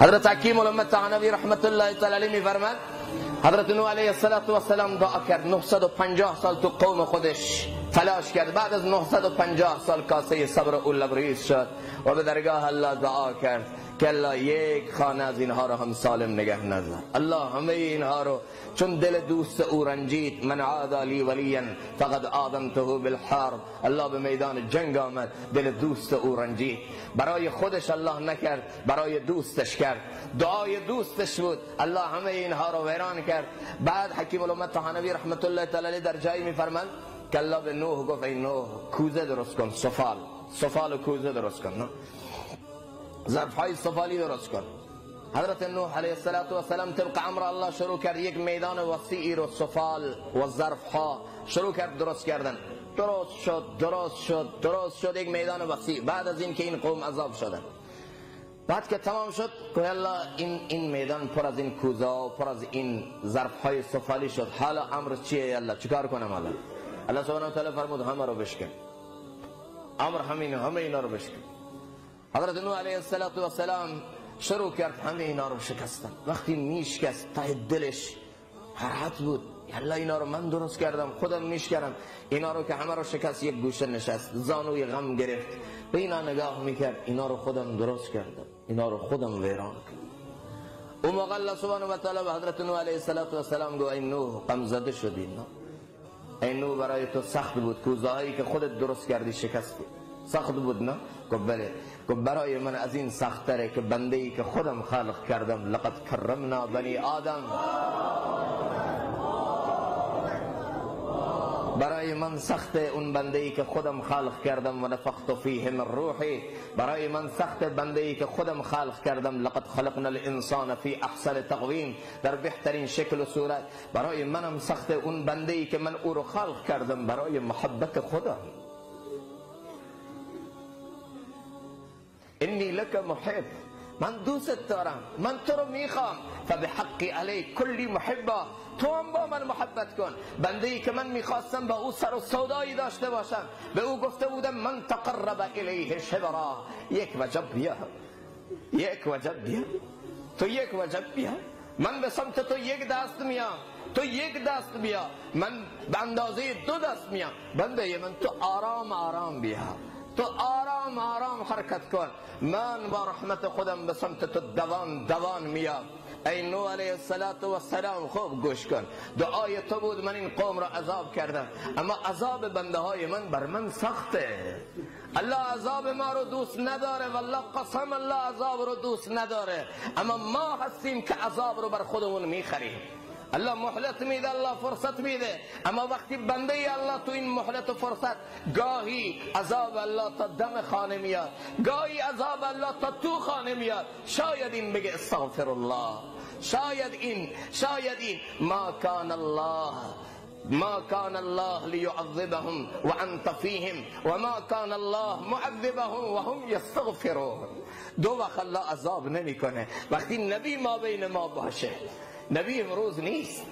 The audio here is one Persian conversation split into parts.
حضرت حکیم الامه تهانوی رحمت الله تعالی علیه میفرماد حضرت نوح علیه السلام دعا کرد، 950 سال تو قوم خودش تلاش کرد، بعد از 950 سال کاسه صبر او لبریز شد و به درگاه الله دعا کرد که الله یک خانه از اینها رو هم سالم نگه نظر. الله همه اینها رو چون دل دوست او رنجید، من عاد لی ولیا فقد آذنته بالحرب، الله به میدان جنگ آمد، دل دوست او رنجید. برای خودش الله نکرد، برای دوستش کرد، دعای دوستش بود، الله همه اینها رو ویران کرد. بعد حکیم الامه طحاوی رحمت الله تعالی علیه در جایی میفرماند که الله به نوح گفت ای نوح کوزه درست کن، سفال و کوزه درست کن، ظرفهای سفالی درست کن. حضرت نوح علیه السلام طبق امر الله شروع کرد، یک میدان وسیعی رو سفال و ظرفها شروع کرد درست کردن. درست شد یک میدان وسیع. بعد از این که این قوم عذاب شدن، بعد که تمام شد که الله این میدان پر از این کوزه و پر از این ظرفهای سفالی شد، حالا امر چیه الله؟ چیکار کنم حالا؟ الله سبحانه و تعالی فرمود همه رو بشکن، امر همه اینا رو بشکن. حضرت نوح علیه السلام شروع کرد همه اینا رو شکستن. وقتی میشکست ته دلش حرارت بود، الله اینا رو من درست کردم، خودم میشکنم. اینا رو که همه رو شکست یک گوشه نشست، زانوی غم گرفت، به اینا نگاه میکرد، اینا رو خودم درست کردم، اینا رو خودم ویران کردم. اون موقع الله سبحانه و تعالی به حضرت نوح علیه السلام گفت ای نوح غم زده شدی، ای نوح برای تو سخت بود، کوزه هایی که خودت درست کردی شکستی، سخت بود نه؟ گفت بله. گفت برای من از این سخت تره که بنده ای که خودم خلق کردم، لقد کرمنا بنی آدم، برای من سخت اون بنده ای که خودم خلق کردم و نفخت فیه من روحی، برای من سخت بنده ای که خودم خلق کردم، لقد خلقنا الانسان فی احسن تقویم، در بهترین شکل و صورت. برای منم سخت اون بنده ای که من او رو خلق کردم برای محبت خدا. انی لک محب، من دوست دارم، من تو رو میخوام. فبحقی علی کلی محبا، تو هم با من محبت کن. بنده ای که من میخواستم با او سر و سودایی داشته باشم، به او گفته بودم من تقرب الیه شبرا، یک وجب بیا، تو یک وجب بیا، من به سمت تو یک دست میام، تو یک دست بیا، من به اندازه 2 دست میام. بنده من تو آرام بیا، تو آرام حرکت کن، من با رحمت خودم به سمت تو دوان میام. ای نوح علیه السلام خوب گوش کن، دعای تو بود من این قوم را عذاب کردم، اما عذاب بنده های من بر من سخته. الله عذاب ما رو دوست نداره، والله قسم الله عذاب رو دوست نداره، اما ما هستیم که عذاب رو بر خودمون میخریم. الله مهلت میده، الله فرصت میده، اما وقتی بنده الله تو این مهلت و فرصت، گاهی عذاب الله تا دم خانه میاد، گاهی عذاب الله تا تو خانه میاد، شاید این بگه استغفر الله، شاید این ما کان الله لیعذبهم وانت فیهم وما کان الله معذبهم وهم یستغفرون. 2 وقت الله عذاب نمیکنه، وقتی نبی ما بین ما باشه. نبی امروز نیست،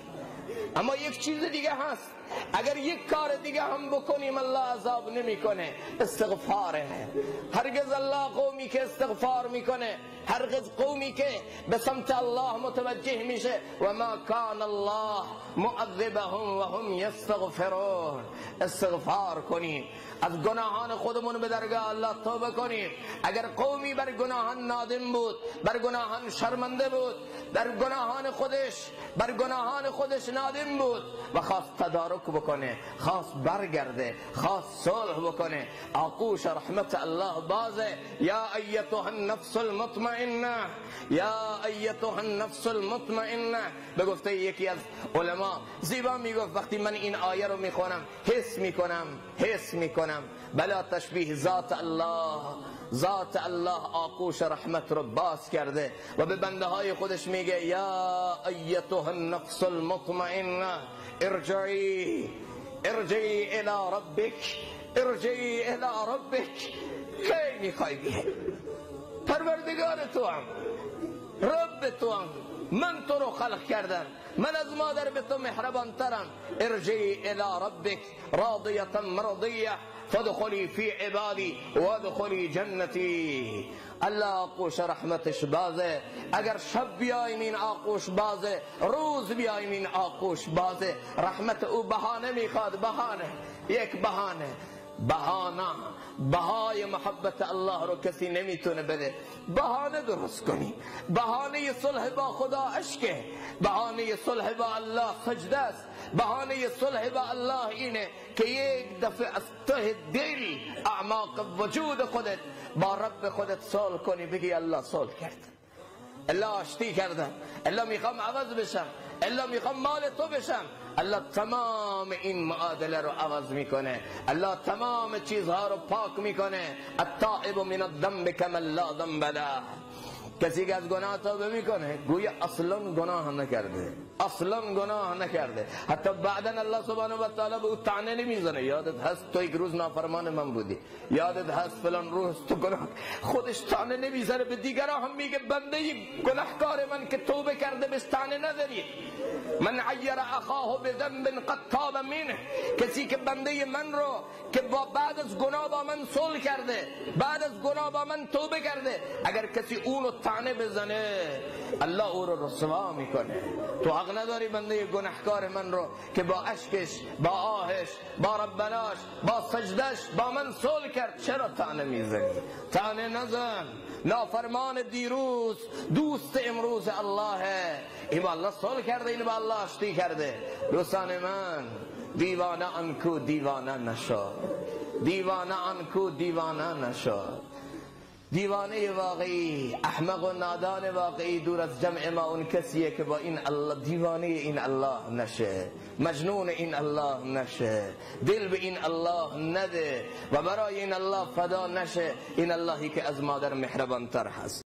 اما یک چیز دیگه هست، اگر یک کار دیگه هم بکنیم الله عذاب نمیکنه، استغفاره. هرگز الله قومی که استغفار میکنه، هرگز قومی که به سمت الله متوجه میشه، و ما کان الله معذبهم و هم یستغفرون. استغفار کنیم، از گناهان خودمون به درگاه الله توبه کنیم. اگر قومی بر گناهان نادم بود، بر گناهان شرمنده بود، بر گناهان خودش نادم بود و خواست تدارک بکنه، خواست برگرده، خواست صلح بکنه، آغوش رحمت الله بازه. یا ایتها النفس المطمئنه، یا ایتها النفس المطمئنه. به گفته یکی از علما زیبا میگفت وقتی من این آیه رو میخونم حس میکنم بلا تشبیه ذات الله آغوش رحمت رو باز کرده و به بنده های خودش میگه یا ایتها النفس المطمئنه ارجعی الی ربک. کی میخوای بیه؟ پروردگار تو هم، رب تو هم، من تو رو خلق کردم، من از مادر به تو مهربان ترم. ارجعی الی ربک راضیه مرضیه، فادخلی فی عبادی وادخلی جنتی. الله آغوش رحمتش بازه، اگر شب بیایم این آغوش بازه، روز بیایم این آغوش بازه. رحمت او بهانه میخواد، بهانه، یک بهانه، بهای محبت الله رو کسی نمیتونه بده. بهانه درست کنی. بهانه صلح با خدا عشقه، بهانه صلح با الله سجده است، بهانه صلح با الله اینه که یک دفعه از ته دل، اعماق وجود خودت با رب خودت صلح کنی، بگی الله صلح کرد، الله آشتی کردم، الله میخوام عوض بشم، الله میخوام مال تو بشم. الله تمام این معادله رو عوض میکنه، الله تمام چیزها رو پاک میکنه. التائب من الذنب کمن لا ذنب له. کسی که از گناه توبه میکنه گویا اصلا گناه نکرده، اصلا گناه نکرده. حتی بعدا الله سبحانه و تعالی به او طعنه نمیزنه. یادت هست تو یک روز نافرمان من بودی، یادت هست فلان روز تو گناه. خودش طعنه نمیزنه، به دیگران هم میگه بنده گناهکار من که توبه کرده بهش طعنه نزنید. من عیر اخاه بذنب قد تاب منه. کسی که بنده من رو که بعد از گناه با من صلح کرده، بعد از گناه با من توبه کرده، اگر کسی اونو طعنه بزنه الله او رو رسوا میکنه. تو حق نداری بنده گناهکار من رو که با اشکش، با آهش، با ربناش، با سجدش با من صلح کرد، چرا طعنه میزنی؟ طعنه نزن. نافرمان دیروز دوست امروز الله، این با الله صلح کرده، این با الله آشتی کرده. دوستان من، دیوانه آنکو دیوانه نشد، دیوانه آنکو دیوانه نشد. دیوانه واقعی، احمق و نادان واقعی دور از جمع ما اون کسیه که با این الله، دیوانه این الله نشه، مجنون این الله نشه، دل به این الله نده و برای این الله فدا نشه. این اللهی که از مادر مهربان تر هست.